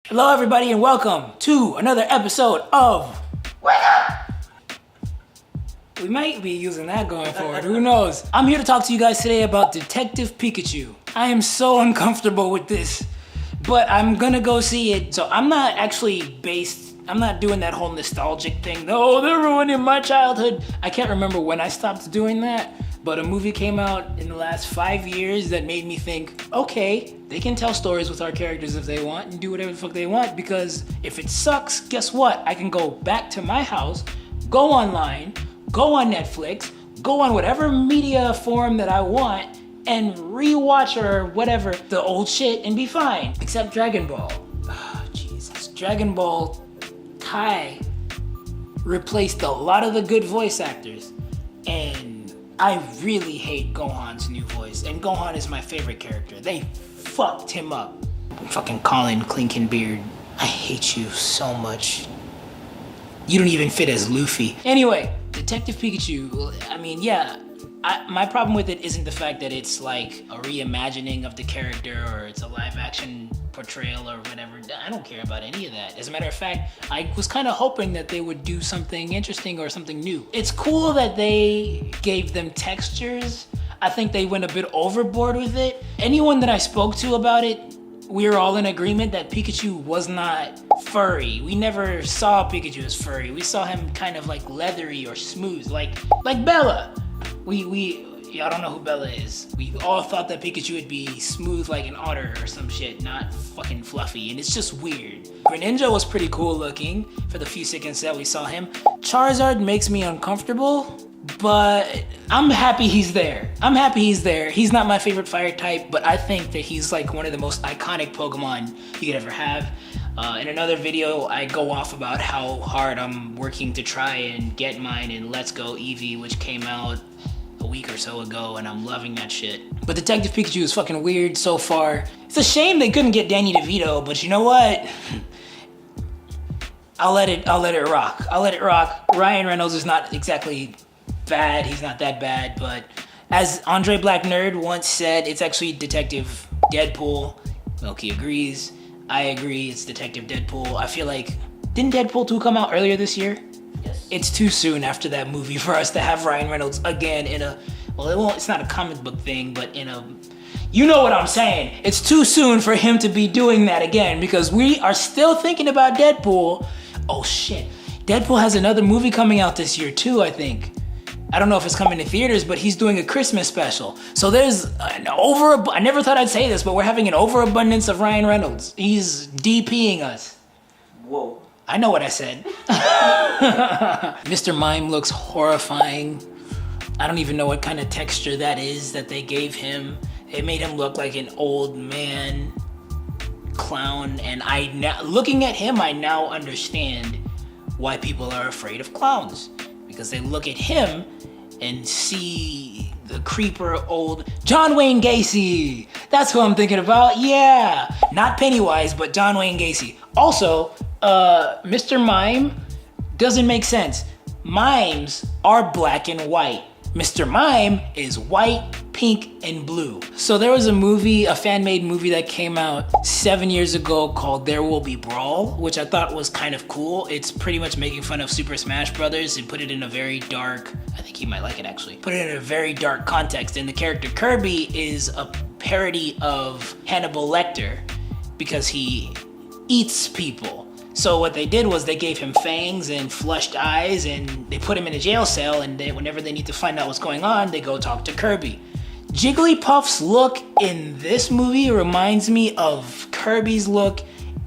Hello everybody and welcome to another episode of Wake Up! We might be using that going forward, who knows? I'm here to talk to you guys today about Detective Pikachu. I am so uncomfortable with this, but I'm gonna go see it. So I'm not doing that whole nostalgic thing. No, they're ruining my childhood. I can't remember when I stopped doing that, but a movie came out in the last 5 years that made me think, okay, they can tell stories with our characters if they want and do whatever the fuck they want, because if it sucks, guess what? I can go back to my house, go online, go on Netflix, go on whatever media form that I want and rewatch or whatever the old shit and be fine. Except Dragon Ball. Oh, Jesus. Dragon Ball Kai replaced a lot of the good voice actors, and I really hate Gohan's new voice, and Gohan is my favorite character. They fucked him up. Fucking Colin Clinkenbeard, I hate you so much. You don't even fit as Luffy. Anyway, Detective Pikachu, I mean, yeah, my problem with it isn't the fact that it's like a reimagining of the character or it's a live action portrayal or whatever. I don't care about any of that. As a matter of fact, I was kind of hoping that they would do something interesting or something new. It's cool that they gave them textures. I think they went a bit overboard with it. Anyone that I spoke to about it, we were all in agreement that Pikachu was not furry. We never saw Pikachu as furry. We saw him kind of like leathery or smooth, like Bella. I don't know who Bella is. We all thought that Pikachu would be smooth like an otter or some shit, not fucking fluffy, and it's just weird. Greninja was pretty cool looking for the few seconds that we saw him. Charizard makes me uncomfortable, but I'm happy he's there. He's not my favorite fire type, but I think that he's like one of the most iconic Pokemon you could ever have. In another video, I go off about how hard I'm working to try and get mine in Let's Go Eevee, which came out a week or so ago, and I'm loving that shit. But Detective Pikachu is fucking weird so far. It's a shame they couldn't get Danny DeVito, but you know what? I'll let it rock. Ryan Reynolds is not exactly bad. He's not that bad, but as Andre Black Nerd once said, it's actually Detective Deadpool. Milky agrees. I agree, it's Detective Deadpool. I feel like, didn't Deadpool 2 come out earlier this year? Yes. It's too soon after that movie for us to have Ryan Reynolds again in a, well, it's not a comic book thing, but in a, you know what I'm saying. It's too soon for him to be doing that again, because we are still thinking about Deadpool. Oh shit, Deadpool has another movie coming out this year too, I think. I don't know if it's coming to theaters, but he's doing a Christmas special. So there's I never thought I'd say this, but we're having an overabundance of Ryan Reynolds. He's DPing us. Whoa. I know what I said. Mr. Mime looks horrifying. I don't even know what kind of texture that is that they gave him. It made him look like an old man clown, and looking at him, I now understand why people are afraid of clowns. Because they look at him and see the creeper old John Wayne Gacy. That's who I'm thinking about, yeah. Not Pennywise, but John Wayne Gacy. Also, Mr. Mime doesn't make sense. Mimes are black and white. Mr. Mime is white, pink, and blue. So there was a fan-made movie that came out 7 years ago called There Will Be Brawl, which I thought was kind of cool. It's pretty much making fun of Super Smash Brothers and put it in a very dark, I think you might like it actually, put it in a very dark context. And the character Kirby is a parody of Hannibal Lecter because he eats people. So what they did was they gave him fangs and flushed eyes, and they put him in a jail cell, and whenever they need to find out what's going on, they go talk to Kirby. Jigglypuff's look in this movie reminds me of Kirby's look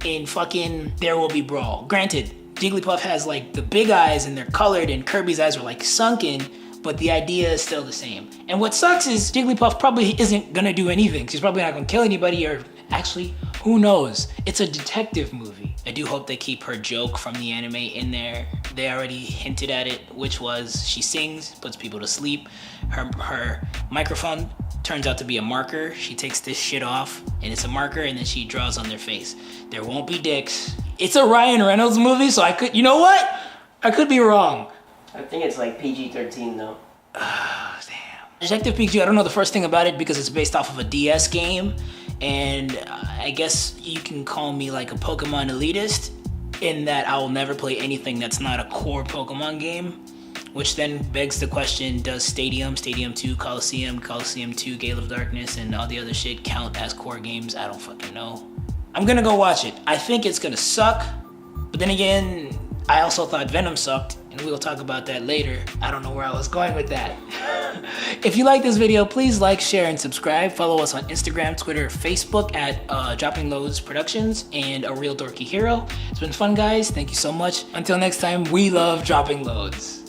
in fucking There Will Be Brawl. Granted, Jigglypuff has like the big eyes and they're colored, and Kirby's eyes are like sunken, but the idea is still the same. And what sucks is Jigglypuff probably isn't gonna do anything. He's probably not gonna kill anybody, or actually, who knows? It's a detective movie. I do hope they keep her joke from the anime in there. They already hinted at it, which was she sings, puts people to sleep. Her microphone turns out to be a marker. She takes this shit off, and it's a marker, and then she draws on their face. There won't be dicks. It's a Ryan Reynolds movie, so you know what? I could be wrong. I think it's like PG-13 though. Damn. Detective Pikachu, I don't know the first thing about it because it's based off of a DS game. And I guess you can call me like a Pokemon elitist in that I will never play anything that's not a core Pokemon game. Which then begs the question, does Stadium 2, Coliseum 2, Gale of Darkness, and all the other shit count as core games? I don't fucking know. I'm gonna go watch it. I think it's gonna suck, but then again, I also thought Venom sucked, and we'll talk about that later. I don't know where I was going with that. If you like this video, please like, share, and subscribe. Follow us on Instagram, Twitter, Facebook at droppingloads Productions and a Real Dorkie Hero. It's been fun, guys. Thank you so much. Until next time, we love dropping loads.